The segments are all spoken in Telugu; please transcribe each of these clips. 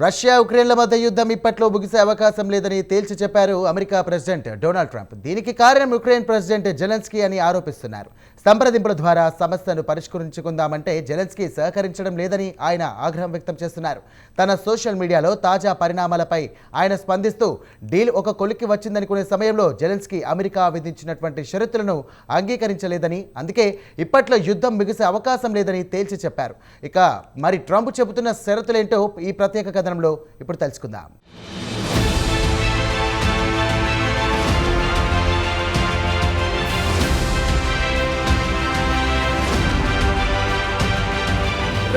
రష్యా ఉక్రెయిన్ల మధ్య యుద్ధం ఇప్పట్లో ముగిసే అవకాశం లేదని తేల్చి చెప్పారు అమెరికా ప్రెసిడెంట్ డొనాల్డ్ ట్రంప్. దీనికి కారణం ఉక్రెయిన్ ప్రెసిడెంట్ జెలెన్స్కీ అని ఆరోపిస్తున్నారు. సంప్రదింపుల ద్వారా సమస్యను పరిష్కరించుకుందామంటే జెలెన్స్కీ సహకరించడం లేదని ఆయన ఆగ్రహం వ్యక్తం చేస్తున్నారు. తన సోషల్ మీడియాలో తాజా పరిణామాలపై ఆయన స్పందిస్తూ డీల్ ఒక కొలిక్కి వచ్చిందనుకునే సమయంలో జెలెన్స్కీ అమెరికా విధించినటువంటి షరతులను అంగీకరించలేదని, అందుకే ఇప్పట్లో యుద్ధం ముగిసే అవకాశం లేదని తేల్చి చెప్పారు. ఇక మరి ట్రంప్ చెబుతున్న షరతులేంటో ఈ ప్రత్యేక కథనంలో ఇప్పుడు తెలుసుకుందాం.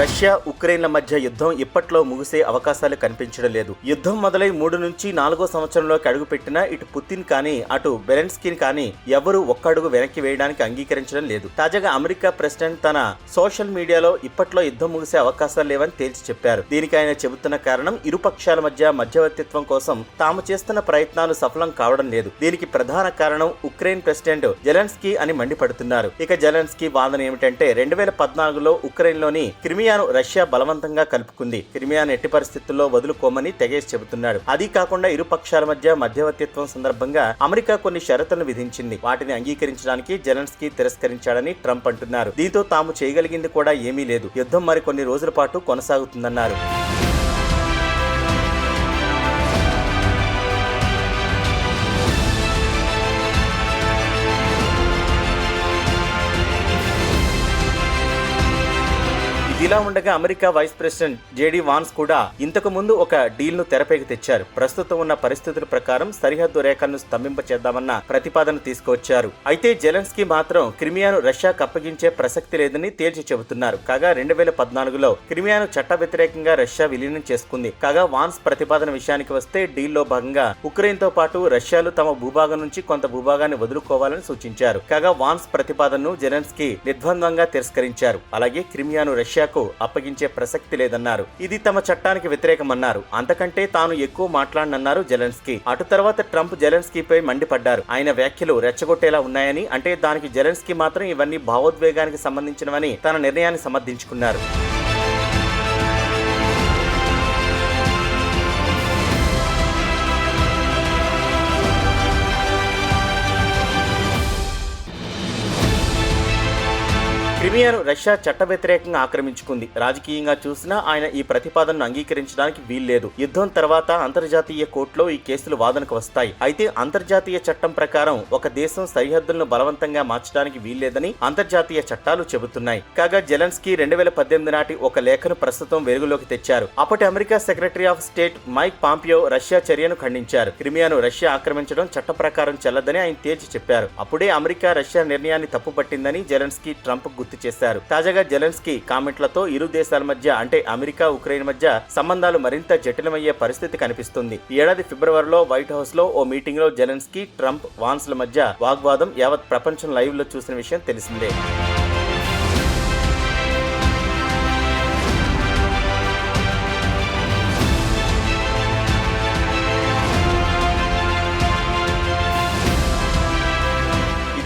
రష్యా ఉక్రెయిన్ల మధ్య యుద్ధం ఇప్పట్లో ముగిసే అవకాశాలు కనిపించడం లేదు. యుద్ధం మొదలై 3 నుంచి 4వ సంవత్సరంలోకి అడుగుపెట్టినా ఇటు పుతిన్ కానీ అటు జెలెన్స్కీని కానీ ఎవరూ ఒక్క అడుగు వెనక్కి వేయడానికి అంగీకరించడం లేదు. తాజాగా అమెరికా ప్రెసిడెంట్ తన సోషల్ మీడియాలో ఇప్పట్లో యుద్ధం ముగిసే అవకాశాలు లేవని తేల్చి చెప్పారు. దీనికి ఆయన చెబుతున్న కారణం ఇరు పక్షాల మధ్య మధ్యవర్తిత్వం కోసం తాము చేస్తున్న ప్రయత్నాలు సఫలం కావడం లేదు. దీనికి ప్రధాన కారణం ఉక్రెయిన్ ప్రెసిడెంట్ జెలెన్స్కీ అని మండిపడుతున్నారు. ఇక జెలెన్స్కీ వాదన ఏమిటంటే 2014లో ఉక్రెయిన్లోని క్రిమియాను రష్యా బలవంతంగా కలుపుకుంది. క్రిమియాను ఎట్టి పరిస్థితుల్లో వదులుకోమని తెగేసి చెబుతున్నాడు. అది కాకుండా ఇరు పక్షాల మధ్య మధ్యవర్తిత్వం సందర్భంగా అమెరికా కొన్ని షరతులను విధించింది. వాటిని అంగీకరించడానికి జెలెన్స్కీ తిరస్కరించాడని ట్రంప్ అంటున్నారు. దీంతో తాము చేయగలిగింది కూడా ఏమీ లేదు, యుద్ధం మరి కొన్ని రోజుల పాటు కొనసాగుతుందన్నారు. ఇదిలా ఉండగా America vice president JD Vance కూడా ఇంతకు ముందు ఒక డీల్ ను తెరపైకి తెచ్చారు. ప్రస్తుతం ఉన్న పరిస్థితుల ప్రకారం సరిహద్దు రేఖలను స్తంభింపచేద్దామన్న ప్రతిపాదన తీసుకువచ్చారు. అయితే జెలెన్స్కీ మాత్రం క్రిమియాను రష్యాకు అప్పగించే ప్రసక్తి లేదని తేల్చి చెబుతున్నారు. కాగా 2014లో క్రిమియాను చట్ట వ్యతిరేకంగా రష్యా విలీనం చేసుకుంది. కాగా వాన్స్ ప్రతిపాదన విషయానికి వస్తే డీల్లో భాగంగా ఉక్రెయిన్ తో పాటు రష్యాలు తమ భూభాగం నుంచి కొంత భూభాగాన్ని వదులుకోవాలని సూచించారు. కాగా వాన్స్ ప్రతిపాదనను జెలెన్స్కీ నిర్ద్వంద్వంగా తిరస్కరించారు. అలాగే క్రిమియాను రష్యాకు అప్పగించే ప్రసక్తి లేదన్నారు. ఇది తమ చట్టానికి వ్యతిరేకమన్నారు. అంతకంటే తాను ఎక్కువ మాట్లాడనన్నారు జెలెన్స్కీ. అటు తర్వాత ట్రంప్ జెలెన్స్కీపై మండిపడ్డారు. ఆయన వ్యాఖ్యలు రెచ్చగొట్టేలా ఉన్నాయని, అంటే దానికి జెలెన్స్కీ మాత్రం ఇవన్నీ భావోద్వేగానికి సంబంధించినవని తన నిర్ణయాన్ని సమర్థించుకున్నారు. క్రిమియాను రష్యా చట్ట వ్యతిరేకంగా ఆక్రమించుకుంది. రాజకీయంగా చూసినా ఆయన ఈ ప్రతిపాదనను అంగీకరించడానికి వీల్లేదు. యుద్ధం తర్వాత అంతర్జాతీయ కోర్టులో ఈ కేసులు వాదనకు వస్తాయి. అయితే అంతర్జాతీయ చట్టం ప్రకారం ఒక దేశం సరిహద్దులను బలవంతంగా మార్చడానికి వీల్లేదని అంతర్జాతీయ చట్టాలు చెబుతున్నాయి. కాగా జెలెన్స్కీ 2018 నాటి ఒక లేఖను ప్రస్తుతం వెలుగులోకి తెచ్చారు. అప్పటి America secretary of state Mike Pompeo Russia చర్యను ఖండించారు. క్రిమియాను రష్యా ఆక్రమించడం చట్ట ప్రకారం చెల్లదని ఆయన తేల్చి చెప్పారు. అప్పుడే అమెరికా రష్యా నిర్ణయాన్ని తప్పుపట్టిందని జెలెన్స్కీ ట్రంప్ గుర్తు చేశారు. తాజాగా జెలెన్స్కీ కామెంట్లతో ఇరు దేశాల మధ్య, అంటే అమెరికా ఉక్రెయిన్ మధ్య సంబంధాలు మరింత జటిలమయ్యే పరిస్థితి కనిపిస్తుంది. ఈ ఏడాది ఫిబ్రవరిలో వైట్ హౌస్ లో ఓ మీటింగ్ లో జెలెన్స్కీ, ట్రంప్, వాన్స్ల మధ్య వాగ్వాదం యావత్ ప్రపంచం లైవ్ లో చూసిన విషయం తెలిసిందే.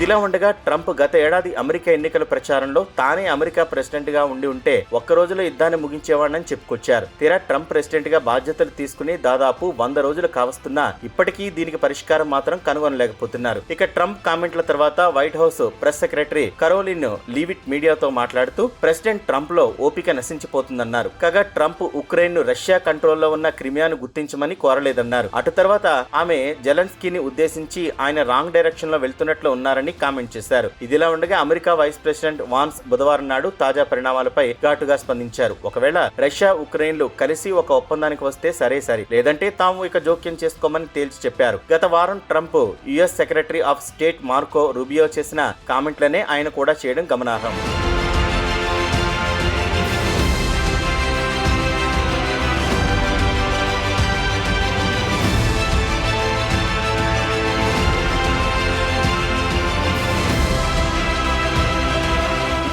ఇదిలా ఉండగా ట్రంప్ గత ఏడాది అమెరికా ఎన్నికల ప్రచారంలో తానే అమెరికా ప్రెసిడెంట్ గా ఉంటే ఒక్క రోజులో యుద్ధాన్ని ముగించేవాడని చెప్పుకొచ్చారు. తీరా ట్రంప్ ప్రెసిడెంట్ గా బాధ్యతలు తీసుకుని దాదాపు 100 రోజులు కావస్తున్నా ఇప్పటికీ దీనికి పరిష్కారం మాత్రం కనుగొనలేకపోతున్నారు. ఇక ట్రంప్ కామెంట్ల తర్వాత white house press secretary Karoline Leavitt మీడియాతో మాట్లాడుతూ ప్రెసిడెంట్ ట్రంప్ లో ఓపిక నశించిపోతుందన్నారు. కాగా ట్రంప్ ఉక్రెయిన్ ను రష్యా కంట్రోల్లో ఉన్న క్రిమియాను గుర్తించమని కోరలేదన్నారు. అటు తర్వాత ఆమె జెలెన్స్కీని ఉద్దేశించి ఆయన రాంగ్ డైరెక్షన్ లో వెళ్తున్నట్లు ఉన్నారని కామెంట్ చేశారు. ఇదిలా ఉండగా అమెరికా వైస్ ప్రెసిడెంట్ వాన్స్ బుధవారం నాడు తాజా పరిణామాలపై ఘాటుగా స్పందించారు. ఒకవేళ రష్యా ఉక్రెయిన్లు కలిసి ఒక ఒప్పందానికి వస్తే సరే, లేదంటే తాము ఇక జోక్యం చేసుకోమని తేల్చి చెప్పారు. గత వారం Trump US secretary of state Marco Rubio చేసిన కామెంట్లనే ఆయన కూడా చేయడం గమనార్హం.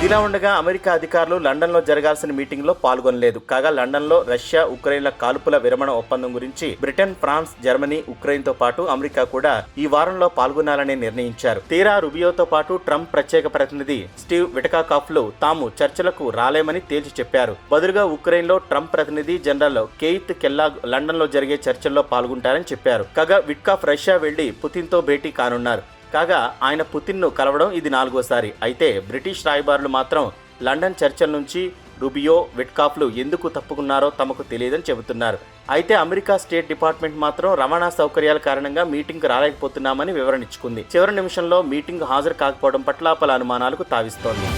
ఇదిలా ఉండగా అమెరికా అధికారులు లండన్లో జరగాల్సిన మీటింగ్లో పాల్గొనలేదు. కాగా లండన్లో రష్యా ఉక్రెయిన్ల కాల్పుల విరమణ ఒప్పందం గురించి బ్రిటన్, ఫ్రాన్స్, జర్మనీ, ఉక్రెయిన్తో పాటు అమెరికా కూడా ఈ వారంలో పాల్గొనాలని నిర్ణయించారు. తీరా రుబియోతో పాటు ట్రంప్ ప్రత్యేక ప్రతినిధి స్టీవ్ విటకాకాఫ్లు తాము చర్చలకు రాలేమని తేల్చి చెప్పారు. బదులుగా ఉక్రెయిన్లో ట్రంప్ ప్రతినిధి జనరల్ కెయిత్ కెల్లాగ్ లండన్లో జరిగే చర్చల్లో పాల్గొంటారని చెప్పారు. కాగా విట్కాఫ్ రష్యా వెళ్లి పుతిన్తో భేటీ కానున్నారు. కాగా ఆయన పుతిన్ను కలవడం ఇది 4వసారి. అయితే బ్రిటిష్ రాయబారులు మాత్రం లండన్ చర్చల నుంచి రుబియో, విట్కాఫ్లు ఎందుకు తప్పుకున్నారో తమకు తెలియదని చెబుతున్నారు. అయితే అమెరికా స్టేట్ డిపార్ట్మెంట్ మాత్రం రవాణా సౌకర్యాల కారణంగా మీటింగ్కు రాలేకపోతున్నామని వివరణ ఇచ్చుకుంది. చివరి నిమిషంలో మీటింగ్ హాజరు కాకపోవడం పట్ల పలు అనుమానాలకు తావిస్తోంది.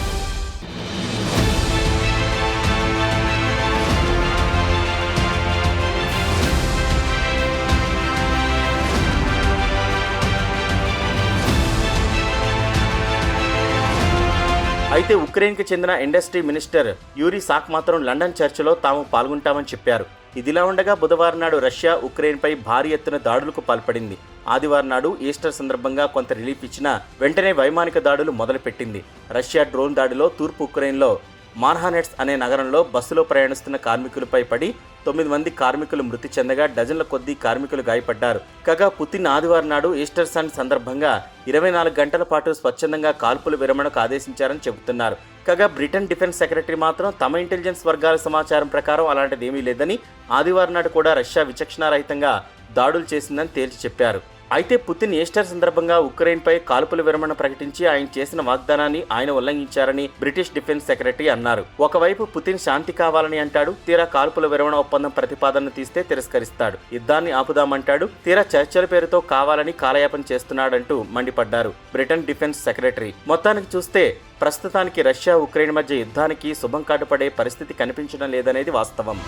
అయితే ఉక్రెయిన్కి చెందిన ఇండస్ట్రీ మినిస్టర్ యూరీ సాక్ మాత్రం లండన్ చర్చలో తాము పాల్గొంటామని చెప్పారు. ఇదిలా ఉండగా బుధవారం నాడు రష్యా ఉక్రెయిన్పై భారీ ఎత్తున దాడులకు పాల్పడింది. ఆదివారం నాడు ఈస్టర్ సందర్భంగా కొంత రిలీఫ్ ఇచ్చినా వెంటనే వైమానిక దాడులు మొదలుపెట్టింది. రష్యా డ్రోన్ దాడిలో తూర్పు ఉక్రెయిన్లో మార్హానెట్స్ అనే నగరంలో బస్సులో ప్రయాణిస్తున్న కార్మికులపై పడి 9 మంది కార్మికులు మృతి చెందగా డజన్ల కొద్దీ కార్మికులు గాయపడ్డారు. కాగా పుతిన్ ఆదివారం నాడు ఈస్టర్ సన్ సందర్భంగా 24 గంటల పాటు స్వచ్ఛందంగా కాల్పుల విరమణకు ఆదేశించారని చెబుతున్నారు. కాగా బ్రిటన్ డిఫెన్స్ సెక్రటరీ మాత్రం తమ ఇంటెలిజెన్స్ వర్గాల సమాచారం ప్రకారం అలాంటిదేమీ లేదని, ఆదివారం నాడు కూడా రష్యా విచక్షణారహితంగా దాడులు చేసిందని తేల్చి చెప్పారు. అయితే పుతిన్ ఈస్టర్ సందర్భంగా ఉక్రెయిన్పై కాల్పుల విరమణ ప్రకటించి ఆయన చేసిన వాగ్దానాన్ని ఆయన ఉల్లంఘించారని బ్రిటిష్ డిఫెన్స్ సెక్రటరీ అన్నారు. ఒకవైపు పుతిన్ శాంతి కావాలని అంటాడు, తీరా కాల్పుల విరమణ ఒప్పందం ప్రతిపాదన తీస్తే తిరస్కరిస్తాడు. యుద్ధాన్ని ఆపుదామంటాడు, తీరా చర్చల పేరుతో కావాలని కాలయాపన చేస్తున్నాడంటూ మండిపడ్డారు బ్రిటన్ డిఫెన్స్ సెక్రటరీ. మొత్తానికి చూస్తే ప్రస్తుతానికి రష్యా ఉక్రెయిన్ మధ్య యుద్ధానికి శుభం కాటుపడే పరిస్థితి కనిపించడం లేదనేది వాస్తవం.